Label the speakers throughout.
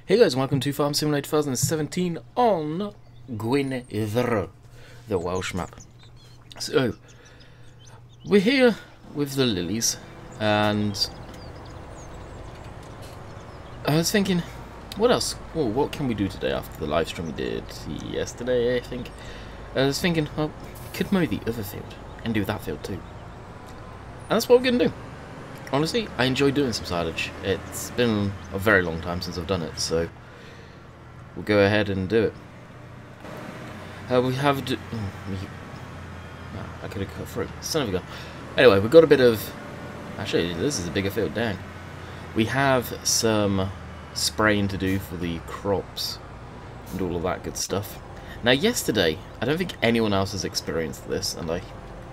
Speaker 1: Hey guys, welcome to Farm Simulator 2017 on Gwenddwr, the Welsh map. So, we're here with the lilies, and I was thinking, what else? Oh, what can we do today after the live stream we did yesterday, I think? I was thinking, well, could mow the other field, and do that field too. And that's what we're going to do. Honestly, I enjoy doing some silage. It's been a very long time since I've done it, so we'll go ahead and do it. We have... I could have cut through. Son of a gun. Anyway, we've got a bit of... Actually, this is a bigger field, dang. We have some spraying to do for the crops and all of that good stuff. Now, yesterday, I don't think anyone else has experienced this, and I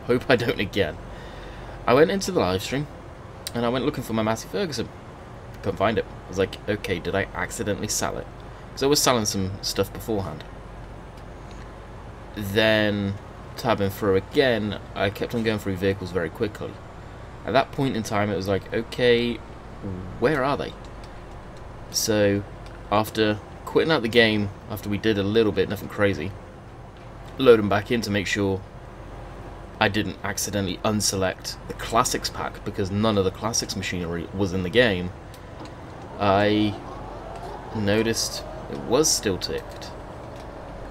Speaker 1: hope I don't again. I went into the live stream, and I went looking for my Massey Ferguson. Couldn't find it. I was like, okay, did I accidentally sell it? Because I was selling some stuff beforehand. Then, tabbing through again, I kept on going through vehicles very quickly. At that point in time, it was like, okay, where are they? So, after quitting out the game, after we did a little bit, nothing crazy, load them back in to make sure I didn't accidentally unselect the Classics pack because none of the Classics machinery was in the game. I noticed it was still ticked,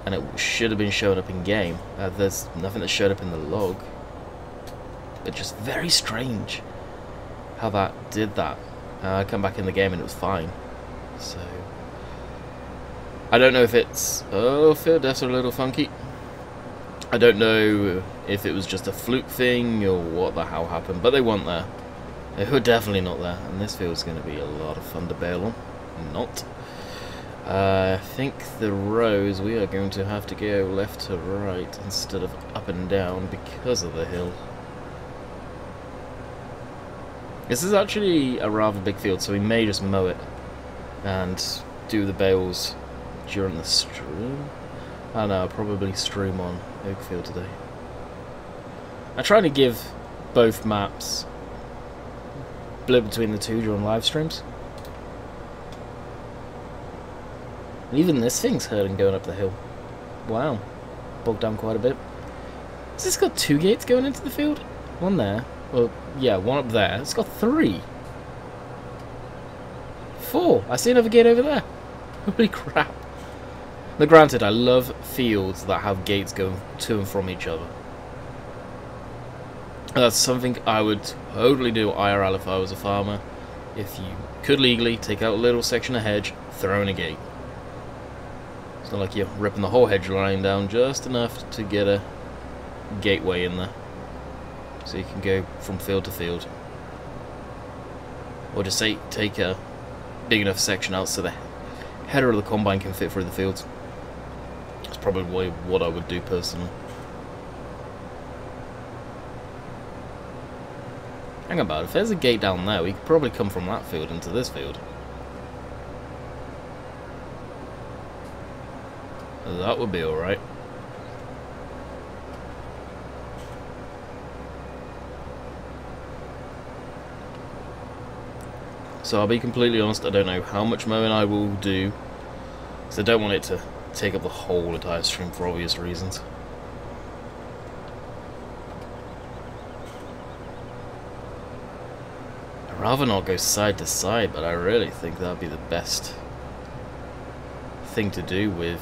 Speaker 1: and it should have been showing up in game. There's nothing that showed up in the log. It's just very strange how that did that. I come back in the game and it was fine. So I don't know if it's... Oh, field deaths are a little funky. I don't know if it was just a fluke thing or what the hell happened, but they weren't there. They were definitely not there, and this field's going to be a lot of fun to bail on. Not. I think the rows, we are going to have to go left to right instead of up and down because of the hill. This is actually a rather big field, so we may just mow it and do the bales during the stream. I know, I'll probably stream on Oakfield today. I'm trying to give both maps split between the two during live streams. And even this thing's hurting going up the hill. Wow. Bogged down quite a bit. Has this got two gates going into the field? One there. Well, yeah, one up there. It's got three. Four. I see another gate over there. Holy crap. Now granted, I love fields that have gates going to and from each other. That's something I would totally do IRL if I was a farmer. If you could legally take out a little section of hedge, throw in a gate. It's not like you're ripping the whole hedge line down, just enough to get a gateway in there. So you can go from field to field. Or just say, take a big enough section out so the header of the combine can fit through the fields. That's probably what I would do personally. Hang about, if there's a gate down there, we could probably come from that field into this field. That would be alright. So I'll be completely honest, I don't know how much mowing I will do, because I don't want it to take up the whole entire stream for obvious reasons. I'd rather not go side to side, but I really think that would be the best thing to do with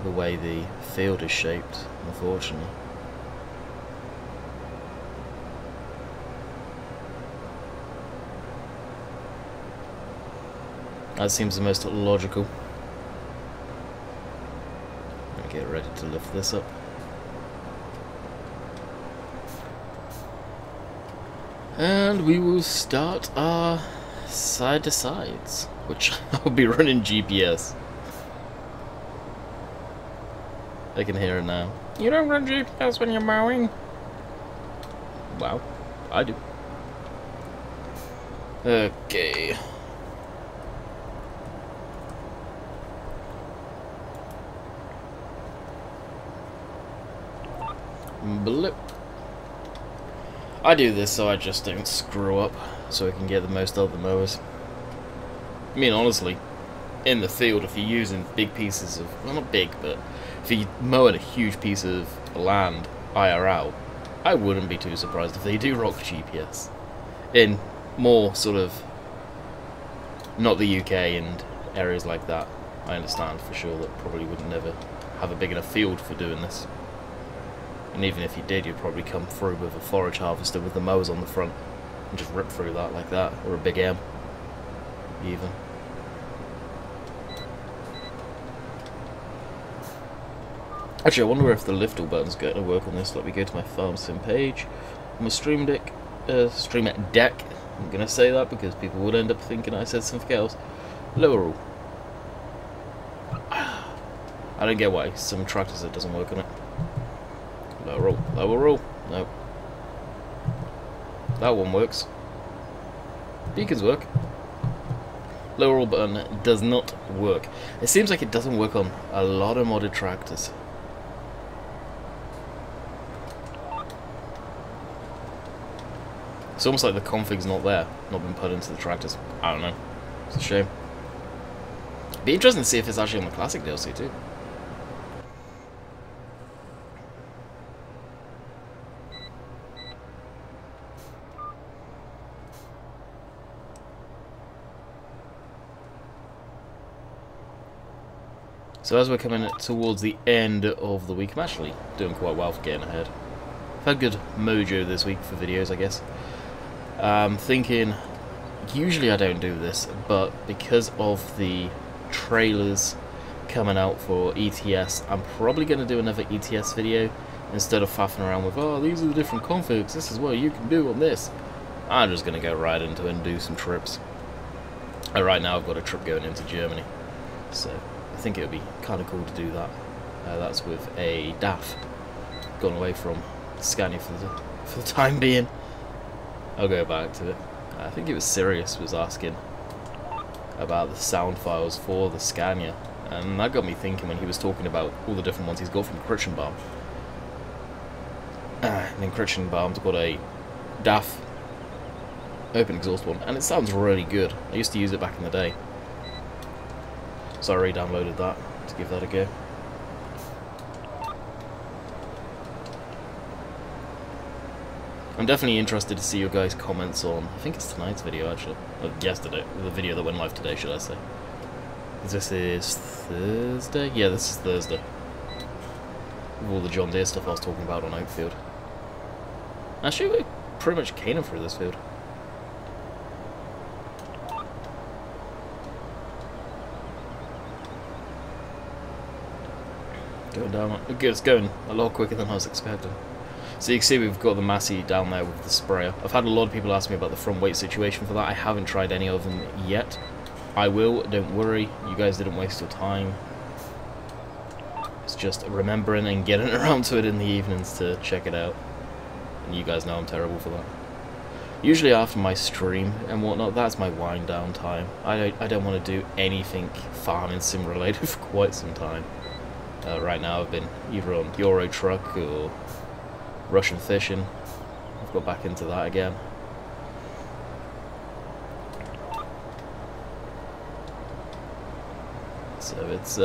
Speaker 1: the way the field is shaped, unfortunately. That seems the most logical. Let me get ready to lift this up. And we will start our side-to-sides, which I'll be running GPS. I can hear it now. You don't run GPS when you're mowing. Wow, I do. Okay. Blip. I do this so I just don't screw up, so I can get the most out of the mowers. I mean, honestly, in the field, if you're using big pieces of, well, not big, but if you're mowing a huge piece of land IRL, I wouldn't be too surprised if they do rock GPS. In more sort of, not the UK and areas like that, I understand for sure that probably would never have a big enough field for doing this. And even if you did, you'd probably come through with a forage harvester with the mowers on the front and just rip through that like that, or a big M, even. Actually, I wonder if the lift all button's going to work on this. Let me go to my farm sim page. On my stream deck, I'm going to say that because people would end up thinking I said something else. Lower all. I don't get why some tractors it doesn't work on it. Lower all, lower all. No. That one works. Beacons work. Lower all button does not work. It seems like it doesn't work on a lot of modded tractors. It's almost like the config's not there, not been put into the tractors. I don't know. It's a shame. Be interesting to see if it's actually on the classic DLC too. So as we're coming towards the end of the week, I'm actually doing quite well for getting ahead. I've had good mojo this week for videos, I guess. Thinking, usually I don't do this, but because of the trailers coming out for ETS, I'm probably going to do another ETS video instead of faffing around with, oh, these are the different configs, this is what you can do on this. I'm just going to go right into it and do some trips. Right now I've got a trip going into Germany, so I think it would be kind of cool to do that. That's with a DAF, gone away from Scania for the time being. I'll go back to it. I think it was Sirius was asking about the sound files for the Scania, and that got me thinking when he was talking about all the different ones he's got from Kritchenbaum. And then Kritchenbaum's got a DAF open exhaust one, and it sounds really good. I used to use it back in the day, so I re-downloaded that to give that a go. I'm definitely interested to see your guys' comments on, I think it's tonight's video actually, or yesterday, the video that went live today, should I say. This is Thursday? Yeah, this is Thursday. With all the John Deere stuff I was talking about on Oakfield. Actually, we're pretty much caning through this field. Going down, it's going a lot quicker than I was expecting. So you can see we've got the Massey down there with the sprayer. I've had a lot of people ask me about the front weight situation for that. I haven't tried any of them yet. I will, don't worry. You guys didn't waste your time. It's just remembering and getting around to it in the evenings to check it out. And you guys know I'm terrible for that. Usually after my stream and whatnot, that's my wind down time. I don't want to do anything farming sim related for quite some time. Right now I've been either on Euro Truck or Russian fishing. I've got back into that again. So it's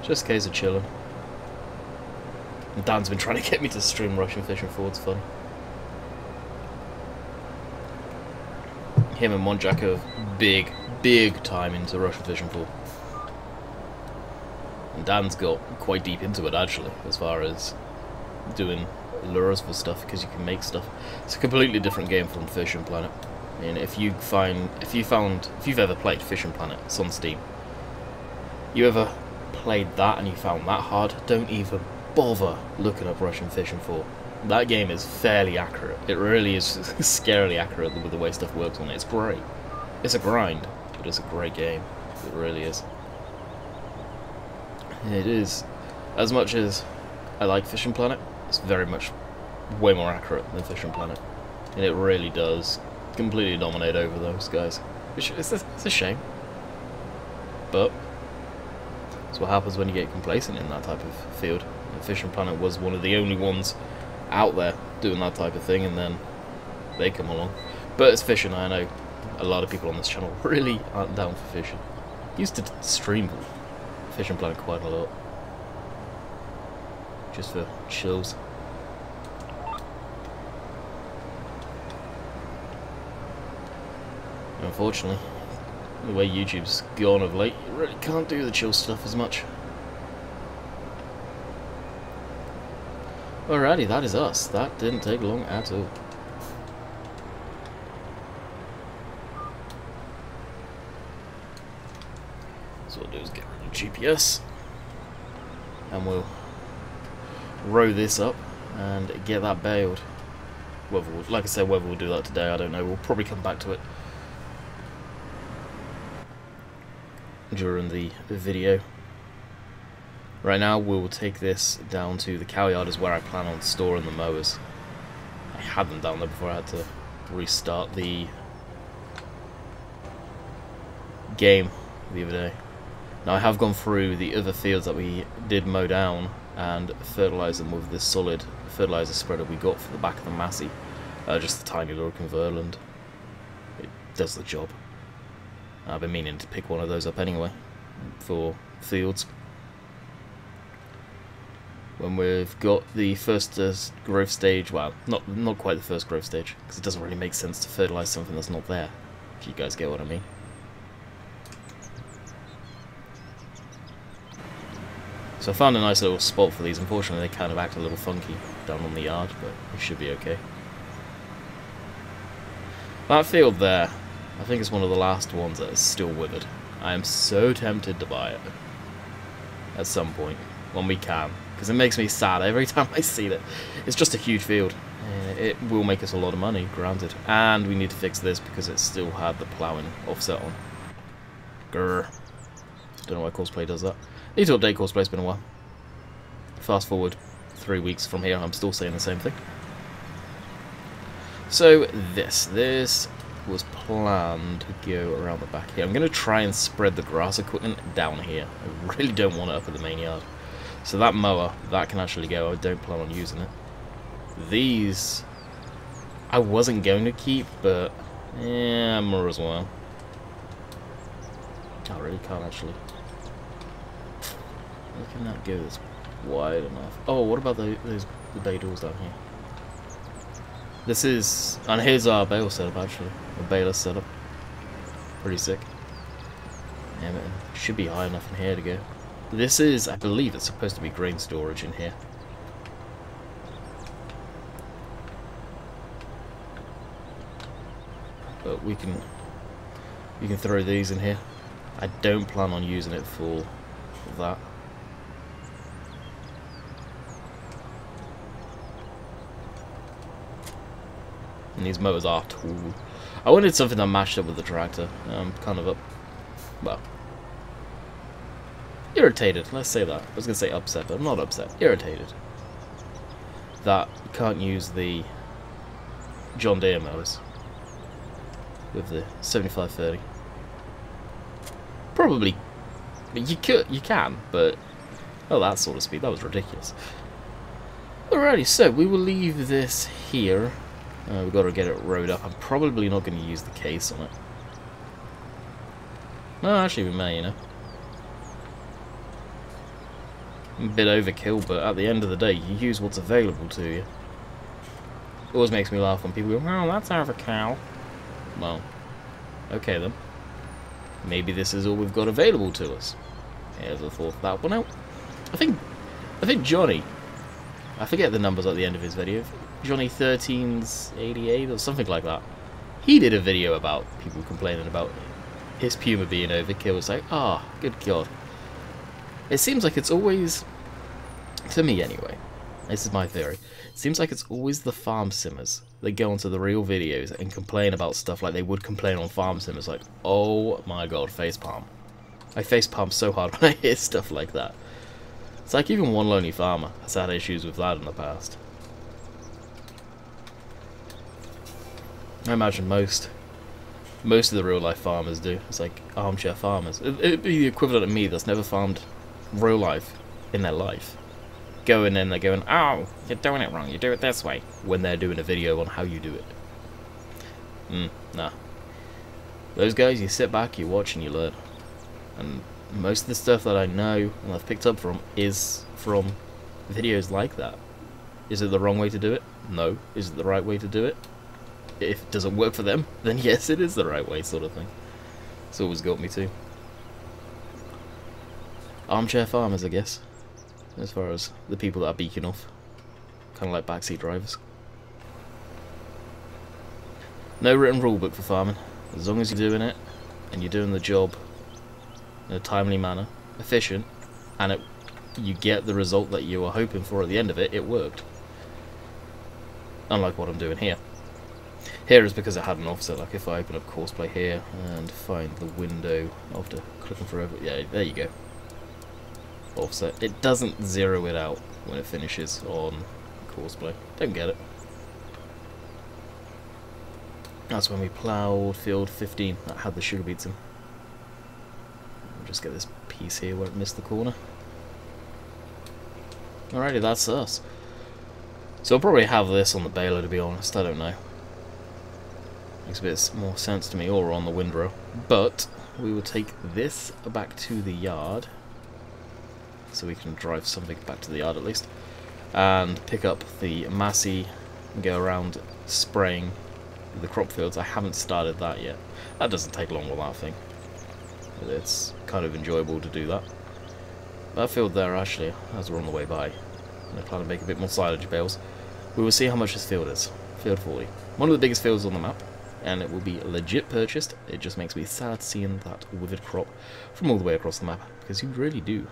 Speaker 1: just a case of chilling. And Dan's been trying to get me to stream Russian fishing for, it's fun. Him and Monjack are big time into Russian fishing for. And Dan's got quite deep into it actually, as far as doing lures for stuff, because you can make stuff. It's a completely different game from Fishing Planet. I mean, if you've ever played Fishing Planet, it's on Steam. You ever played that and you found that hard, don't even bother looking up Russian fishing for. That game is fairly accurate. It really is scarily accurate with the way stuff works on it. It's great. It's a grind, but it's a great game. It really is. It is. As much as I like Fishing Planet, it's very much way more accurate than Fishing Planet. And it really does completely dominate over those guys. Which it's a shame. But that's what happens when you get complacent in that type of field. And Fishing Planet was one of the only ones out there doing that type of thing, and then they come along. But it's fishing, I know. a lot of people on this channel really aren't down for fishing. Used to stream Fishing Planet quite a lot, just for chills. Unfortunately, the way YouTube's gone of late, you really can't do the chill stuff as much. Alrighty, that is us. That didn't take long at all. So what we'll do is get rid of GPS, and we'll row this up and get that bailed. Whether we'll, like I said, whether we'll do that today, I don't know. We'll probably come back to it during the video. Right now we'll take this down to the cow yard, is where I plan on storing the mowers. I had them down there before I had to restart the game the other day. Now I have gone through the other fields that we did mow down and fertilise them with this solid fertiliser spreader we got for the back of the Massey. Just a tiny little converland. It does the job. I've been meaning to pick one of those up anyway for fields. When we've got the first growth stage, well, not quite the first growth stage, because it doesn't really make sense to fertilise something that's not there, if you guys get what I mean. So I found a nice little spot for these. Unfortunately, they kind of act a little funky down on the yard, but it should be okay. That field there, I think it's one of the last ones that is still withered. I am so tempted to buy it at some point, when we can, because it makes me sad every time I see it. It's just a huge field. It will make us a lot of money, granted. And we need to fix this because it still had the ploughing offset on. Grr. Don't know why Cosplay does that. Need to update Cosplay, it's been a while. Fast forward 3 weeks from here, I'm still saying the same thing. So this was planned to go around the back here. I'm going to try and spread the grass equipment down here. I really don't want it up at the main yard. So that mower, that can actually go. I don't plan on using it. These, I wasn't going to keep, but yeah, more as well. I really can't actually. Where can that go that's wide enough? Oh, what about the bay doors down here? This is, and here's our bale setup actually, a baler setup. Pretty sick. Yeah, but it should be high enough in here to go. This is, I believe it's supposed to be grain storage in here. But we can throw these in here. I don't plan on using it for that. And these motors are tall. I wanted something that matched up with the tractor. Kind of well, irritated, let's say that. I was going to say upset, but I'm not upset. Irritated that you can't use the John Deere mowers with the 7530. Probably, you can, but oh, that sort of speed, that was ridiculous. Alrighty, so we will leave this here. We've got to get it rowed up. I'm probably not going to use the case on it. No, actually we may, you know. A bit overkill, but at the end of the day, you use what's available to you. It always makes me laugh when people go, "Oh, that's overkill." Well, okay then. Maybe this is all we've got available to us. Here's a thought that one out. I think Johnny, I forget the numbers at the end of his video, Johnny 13's88 or something like that. He did a video about people complaining about his Puma being overkill. It's like, ah, oh, good God. It seems like it's always, to me anyway, this is my theory, it seems like it's always the farm simmers that go onto the real videos and complain about stuff like they would complain on farm simmers. Like, oh my God, facepalm. I facepalm so hard when I hear stuff like that. It's like even One Lonely Farmer has had issues with that in the past. I imagine most of the real life farmers do. It's like armchair farmers. It'd be the equivalent of me that's never farmed real life in their life. Going in, they're going, "Oh, you're doing it wrong, you do it this way," when they're doing a video on how you do it. Nah. Those guys, you sit back, you watch, and you learn. And most of the stuff that I know and I've picked up from is from videos like that. Is it the wrong way to do it? No. Is it the right way to do it? If it doesn't work for them, then yes, it is the right way, sort of thing. It's always got me too. Armchair farmers, I guess, as far as the people that are beaking off. Kind of like backseat drivers. No written rulebook for farming. As long as you're doing it, and you're doing the job in a timely manner, efficient, and you get the result that you were hoping for at the end of it, it worked. Unlike what I'm doing here. Here is because it had an offset, like if I open up Courseplay here and find the window after clicking forever, yeah, there you go. Offset. It doesn't zero it out when it finishes on Courseplay. Don't get it. That's when we ploughed field 15 that had the sugar beets in. We'll just get this piece here where it missed the corner. Alrighty, that's us. So I'll probably have this on the baler, to be honest, I don't know. Makes a bit more sense to me, or on the windrow. But we will take this back to the yard, so we can drive something back to the yard at least, and pick up the Massey and go around spraying the crop fields. I haven't started that yet. That doesn't take long with that thing. It's kind of enjoyable to do that. That field there, actually, as we're on the way by, and I plan to make a bit more silage bales. We will see how much this field is. Field 40. One of the biggest fields on the map, and it will be legit purchased. It just makes me sad seeing that withered crop from all the way across the map, because you really do.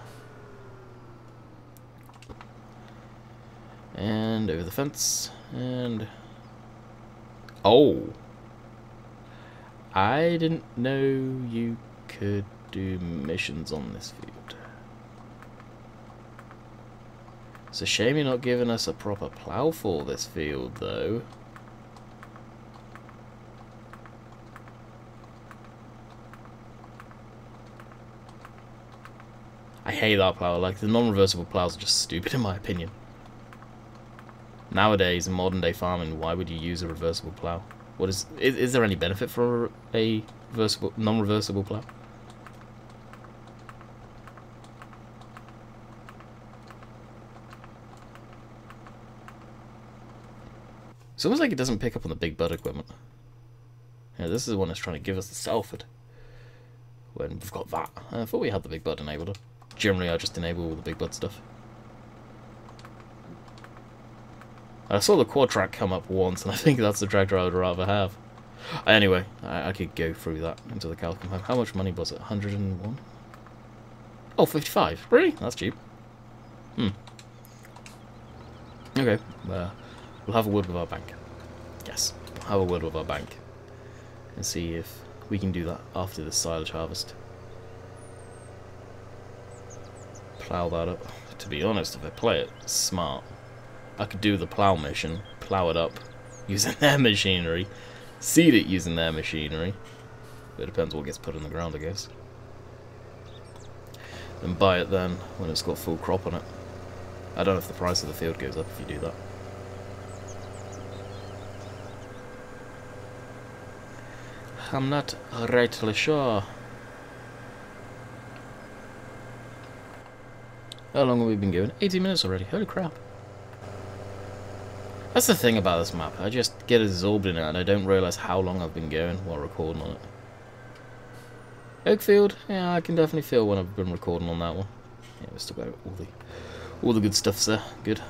Speaker 1: And over the fence, and... oh! I didn't know you could do missions on this field. It's a shame you're not giving us a proper plough for this field, though. I hate that plough. Like, the non-reversible ploughs are just stupid in my opinion. Nowadays, in modern day farming, why would you use a reversible plough? What is there any benefit for a non-reversible plough? It's almost like it doesn't pick up on the big bud equipment. Yeah, this is the one that's trying to give us the Salford. When we've got that. I thought we had the big bud enabled. Generally, I just enable all the big bud stuff. I saw the quad track come up once, and I think that's the tractor I would rather have. Anyway, I could go through that into the Calcum home. How much money was it? 101? Oh, 55. Really? That's cheap. Okay. We'll have a word with our bank. Yes, we'll have a word with our bank. And see if we can do that after the silage harvest. Plough that up. To be honest, if I play it smart, I could do the plough mission, plough it up using their machinery, seed it using their machinery. But it depends what gets put in the ground, I guess. Then buy it then when it's got full crop on it. I don't know if the price of the field goes up if you do that. I'm not rightly sure. How long have we been going? 18 minutes already. Holy crap. That's the thing about this map. I just get absorbed in it and I don't realise how long I've been going while recording on it. Oakfield? Yeah, I can definitely feel when I've been recording on that one. Yeah, we've still got all the good stuff's there. Good.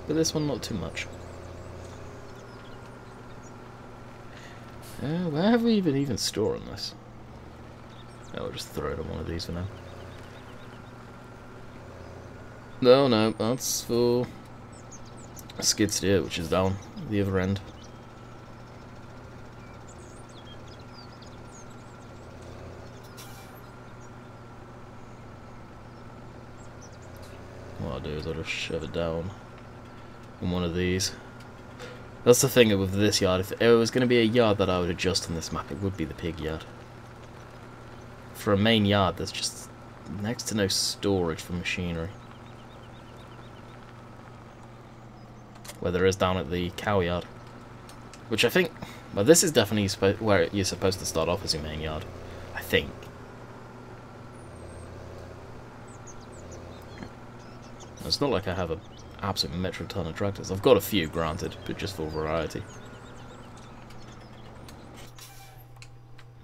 Speaker 1: But this one, not too much. Where have we been even storing this? Oh, we'll just throw it on one of these for now. No, that's for a skid steer, which is down the other end. What I'll do is I'll just shove it down in one of these. That's the thing with this yard. If it was going to be a yard that I would adjust on this map, it would be the pig yard. For a main yard, there's just next to no storage for machinery. Where there is down at the cow yard. Which I think But this is definitely where you're supposed to start off as your main yard, I think. It's not like I have an absolute metro ton of tractors. I've got a few, granted, but just for variety.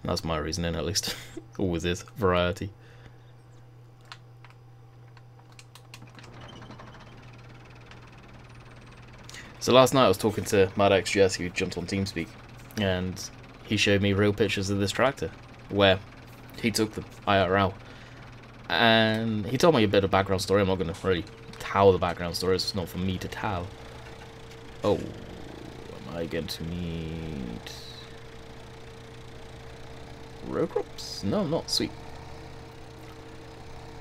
Speaker 1: That's my reasoning, at least. Always is variety. So last night I was talking to MadXGS, who jumped on TeamSpeak, and he showed me real pictures of this tractor, where he took the IRL. And he told me a bit of background story. I'm not going to really tell the background story, it's not for me to tell. Oh, am I going to need row crops? No, I'm not. Sweet.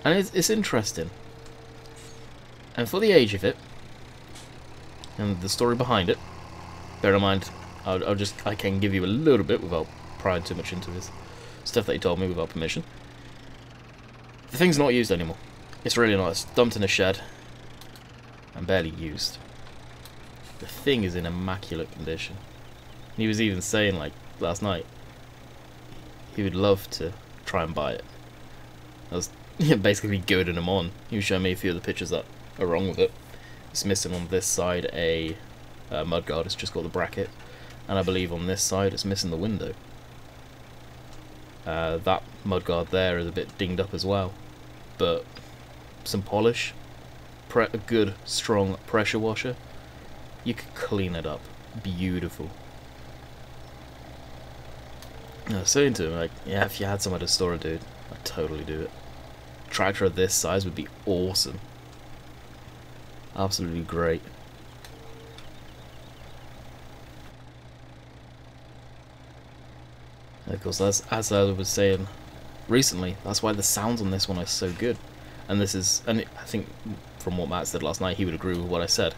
Speaker 1: And it's interesting. And for the age of it, and the story behind it, bear in mind, I can give you a little bit without prying too much into this stuff that he told me without permission. The thing's not used anymore. It's really not. It's dumped in a shed and barely used. The thing is in immaculate condition. And he was even saying, like, last night, he would love to try and buy it. I was basically goading him on. He was showing me a few of the pictures that are wrong with it. It's missing on this side a mudguard, it's just got the bracket. And I believe on this side it's missing the window. That mudguard there is a bit dinged up as well. But some polish, a good strong pressure washer, you could clean it up. Beautiful. I was saying to him, like, yeah, if you had somewhere to store it, dude, I'd totally do it. A tractor of this size would be awesome. Absolutely great. And of course, as I was saying recently, that's why the sounds on this one are so good. And this is, and I think from what Matt said last night, he would agree with what I said.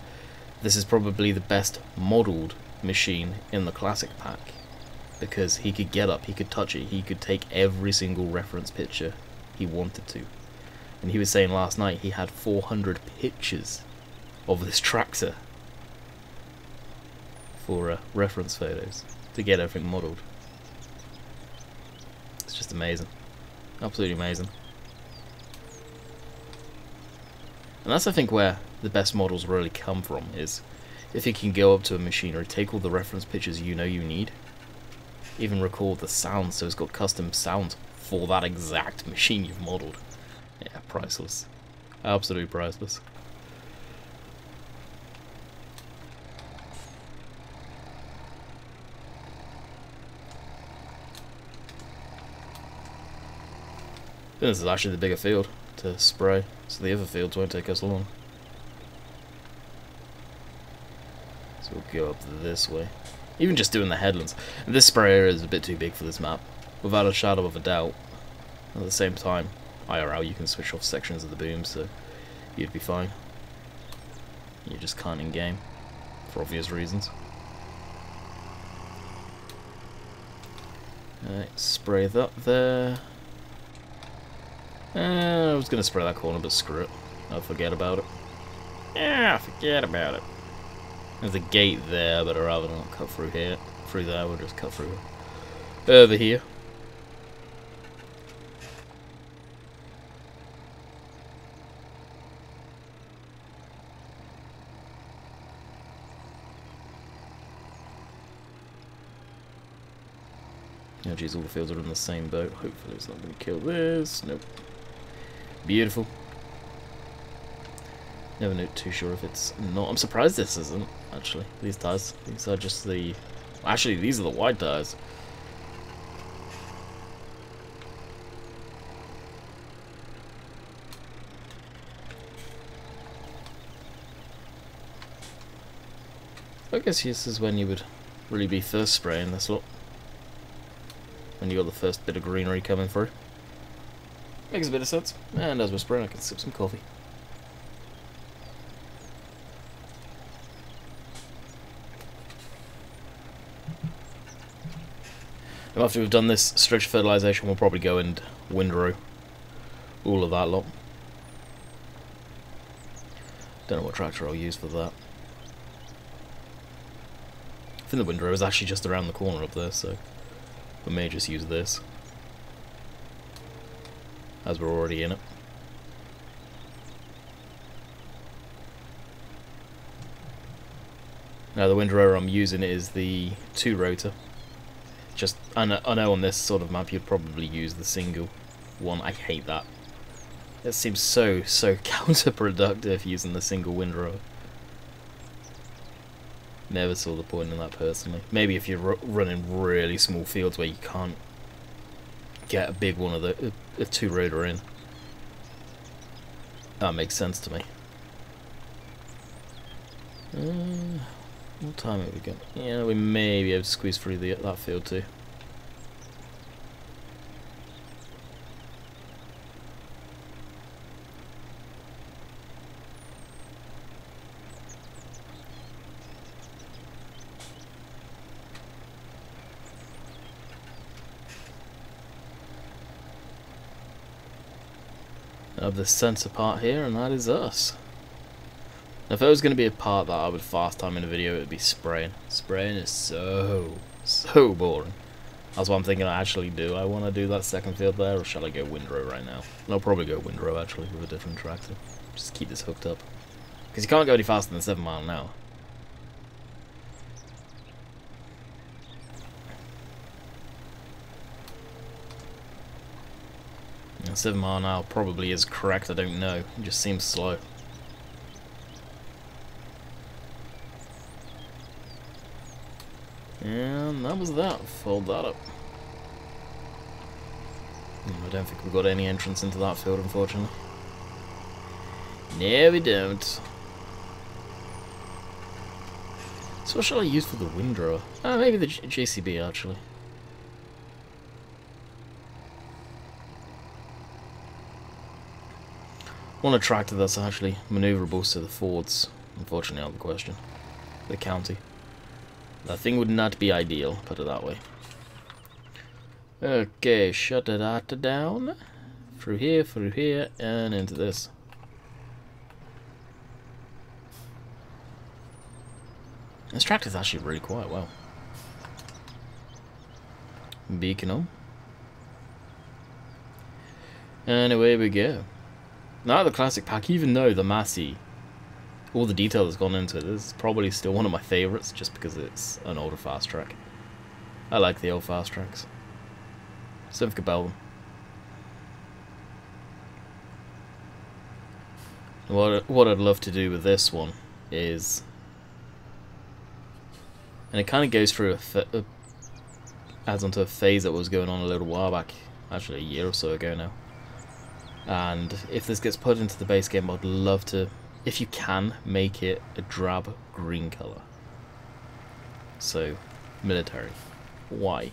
Speaker 1: This is probably the best modelled machine in the classic pack, because he could get up, he could touch it, he could take every single reference picture he wanted to. And he was saying last night he had 400 pictures of this tractor for reference photos to get everything modelled. It's just amazing. Absolutely amazing. And that's, I think, where the best models really come from, is if you can go up to a machinery, take all the reference pictures you know you need, even record the sounds, so it's got custom sounds for that exact machine you've modelled. Yeah, priceless. Absolutely priceless. This is actually the bigger field to spray, so the other fields won't take us long. So we'll go up this way. Even just doing the headlands. This sprayer is a bit too big for this map, without a shadow of a doubt. At the same time, IRL you can switch off sections of the boom, so you'd be fine. You just can't in game, for obvious reasons. Alright, spray that there. I was going to spray that corner, but screw it. I'll forget about it. Yeah, forget about it. There's a gate there, but I'd rather not cut through here. Through there, we'll just cut through over here. Oh geez, all the fields are in the same boat. Hopefully it's not going to kill this. Nope. Beautiful. Never too sure if it's not. I'm surprised this isn't, actually. These tires. These are just the... Actually, these are the wide tires. I guess this is when you would really be first spraying this lot. When you got the first bit of greenery coming through. Makes a bit of sense. And as we're spraying, I can sip some coffee. And after we've done this stretch fertilisation, we'll probably go and windrow all of that lot. Don't know what tractor I'll use for that. I think the windrow is actually just around the corner up there, so we may just use this, as we're already in it. Now the windrow I'm using is the 2-rotor. Just, I know on this sort of map you'd probably use the single one. I hate that. It seems so counterproductive using the single windrow. Never saw the point in that personally. Maybe if you're running really small fields where you can't get a big one of the a 2-rotor in. That makes sense to me. What time have we got? Yeah, we may be able to squeeze through that field too. I have the centre part here, and that is us. Now, if there was going to be a part that I would fast time in a video, it would be spraying. Spraying is so boring. That's what I'm thinking I actually do. I want to do that second field there, or shall I go windrow right now? And I'll probably go windrow actually with a different tractor. Just keep this hooked up. Because you can't go any faster than 7 miles an hour. And 7 miles an hour probably is correct, I don't know. It just seems slow. And that was that. Fold that up. I don't think we've got any entrance into that field, unfortunately. No, we don't. So what shall I use for the windrower? Maybe the JCB, actually. Want a tractor that's actually manoeuvrable, so the Fords, unfortunately, out of the question. The county. That thing would not be ideal, put it that way. Okay, shut that down. Through here, and into this. This tractor's actually really quiet, wow. Beacon on. And away we go. Now the classic pack, even though the Massey, all the detail that's gone into it, this is probably still one of my favourites, just because it's an older fast track. I like the old fast tracks. Something about them. What I'd love to do with this one is, and it kind of goes through adds onto a phase that was going on a little while back, actually a year or so ago now. And if this gets put into the base game, I'd love to, if you can, make it a drab green colour. So, military. Why?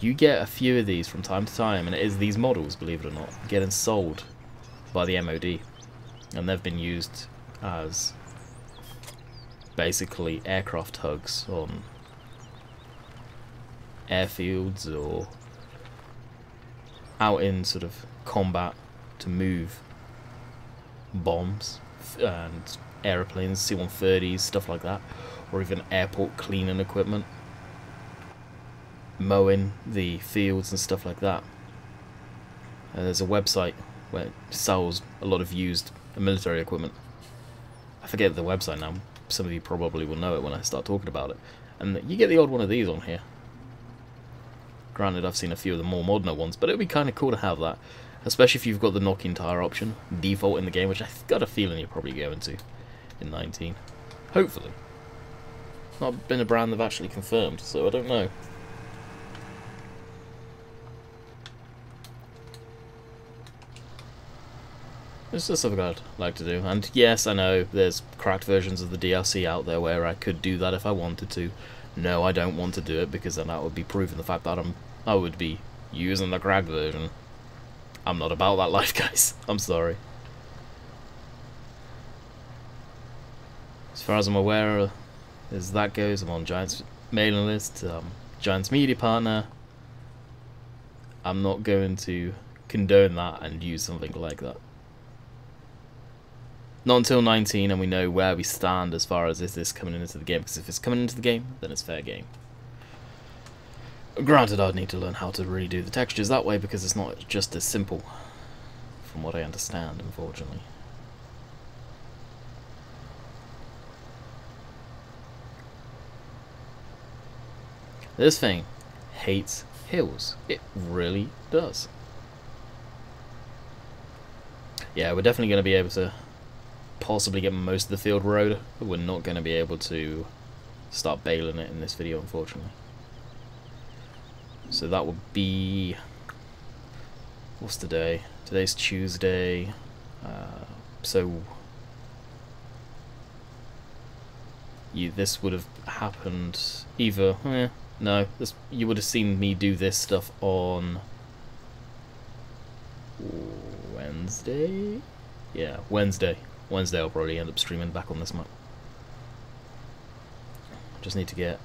Speaker 1: You get a few of these from time to time, and it is these models, believe it or not, getting sold by the MOD. And they've been used as basically aircraft tugs on airfields or out in sort of combat to move bombs and aeroplanes, C-130s, stuff like that, or even airport cleaning equipment, mowing the fields and stuff like that. There's a website where it sells a lot of used military equipment. I forget the website now, some of you probably will know it when I start talking about it, and you get the odd one of these on here. Granted, I've seen a few of the more modern ones, but it would be kind of cool to have that, especially if you've got the knocking tire option default in the game, which I've got a feeling you're probably going to in 19. Hopefully. Not been a brand they've actually confirmed, so I don't know. It's just something I'd like to do, and yes, I know there's cracked versions of the DLC out there where I could do that if I wanted to. No, I don't want to do it, because then that would be proving the fact that I would be using the cracked version. I'm not about that life, guys. I'm sorry. As far as I'm aware, as that goes, I'm on Giant's mailing list, Giant's media partner. I'm not going to condone that and use something like that. Not until 19 and we know where we stand as far as is this coming into the game, because if it's coming into the game, then it's fair game. Granted, I'd need to learn how to really do the textures that way, because it's not just as simple, from what I understand, unfortunately. This thing hates hills. It really does. Yeah, we're definitely going to be able to possibly get most of the field road, but we're not going to be able to start baling it in this video, unfortunately. So that would be... what's today? Today's Tuesday. So... this would have happened either... no, you would have seen me do this stuff on... Wednesday? Yeah, Wednesday. Wednesday I'll probably end up streaming back on this map. Just need to get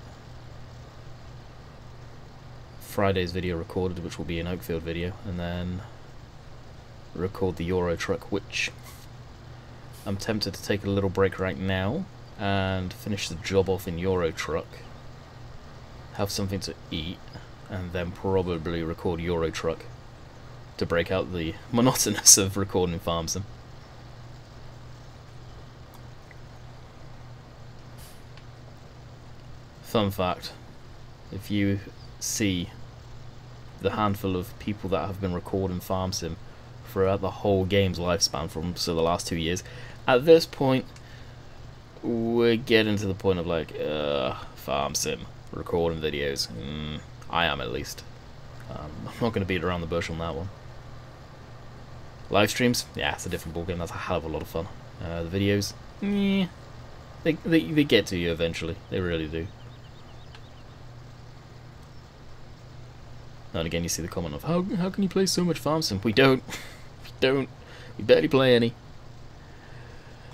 Speaker 1: Friday's video recorded, which will be an Oakfield video, and then record the Euro truck, which I'm tempted to take a little break right now and finish the job off in Euro truck, have something to eat, and then probably record Euro truck to break out the monotonous of recording Farm Sim. Fun fact, if you see the handful of people that have been recording Farm Sim throughout the whole game's lifespan from the last 2 years, at this point we're getting to the point of like, Farm Sim, recording videos. I am, at least. I'm not going to beat around the bush on that one. Live streams, yeah, it's a different ballgame. That's a hell of a lot of fun. The videos, they get to you eventually. They really do. And again, you see the comment of, how can you play so much Farm Sim? We don't. We don't. We barely play any.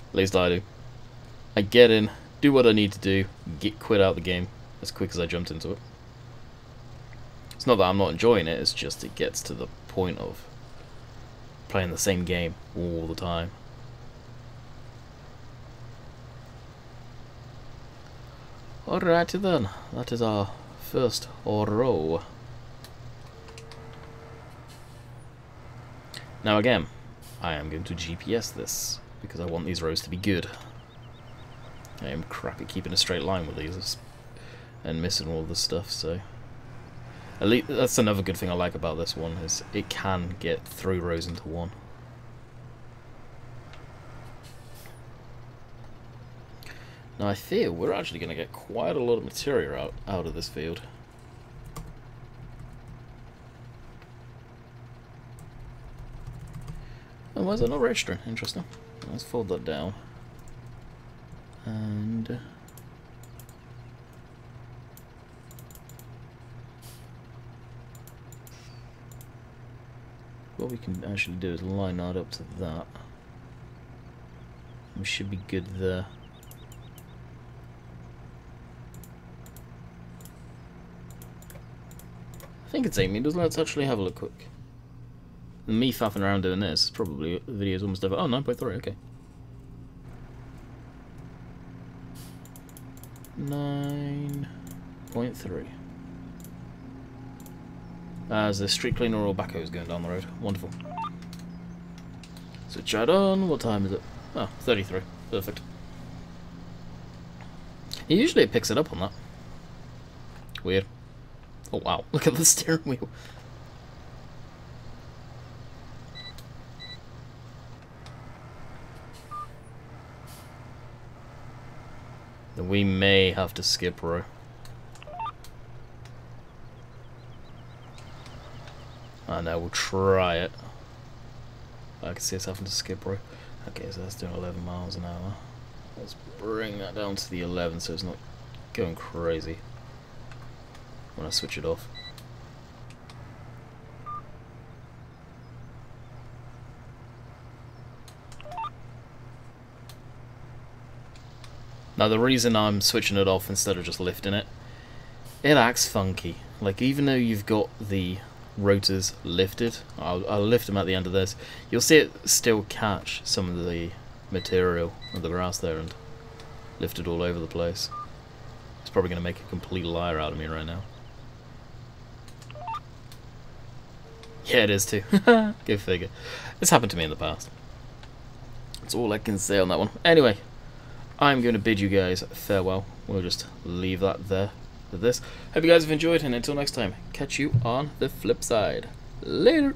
Speaker 1: At least I do. I get in, do what I need to do, quit out the game as quick as I jumped into it. It's not that I'm not enjoying it, it's just it gets to the point of playing the same game all the time. Alrighty then, that is our first row. Now again, I am going to GPS this, because I want these rows to be good. I am crap at keeping a straight line with these and missing all this stuff, so at least that's another good thing I like about this one, is it can get 3 rows into one. Now I feel we're actually going to get quite a lot of material out of this field. Oh, why is that not registering? Interesting. Let's fold that down. And what we can actually do is line that up to that. We should be good there. I think it's 8 meters. Let's actually have a look quick. Me faffing around doing this is probably, the video's almost over. Oh, 9.3, okay. 9.3. As the street cleaner or backhoe is going down the road. Wonderful. Switch that on. What time is it? Oh, 33. Perfect. Usually it picks it up on that. Weird. Oh wow, look at the steering wheel. Then we may have to skip row. I know, we'll try it. I can see us having to skip row. Okay, so that's doing 11 miles an hour. Let's bring that down to the 11 so it's not going crazy when I switch it off. Now the reason I'm switching it off instead of just lifting it, it acts funky. Like even though you've got the rotors lifted, I'll lift them at the end of this, you'll see it still catch some of the material of the grass there and lift it all over the place. It's probably going to make a complete liar out of me right now. Yeah, it is too. Go figure. It's happened to me in the past. That's all I can say on that one. Anyway, I'm going to bid you guys farewell. We'll just leave that there for this. Hope you guys have enjoyed, and until next time, catch you on the flip side. Later!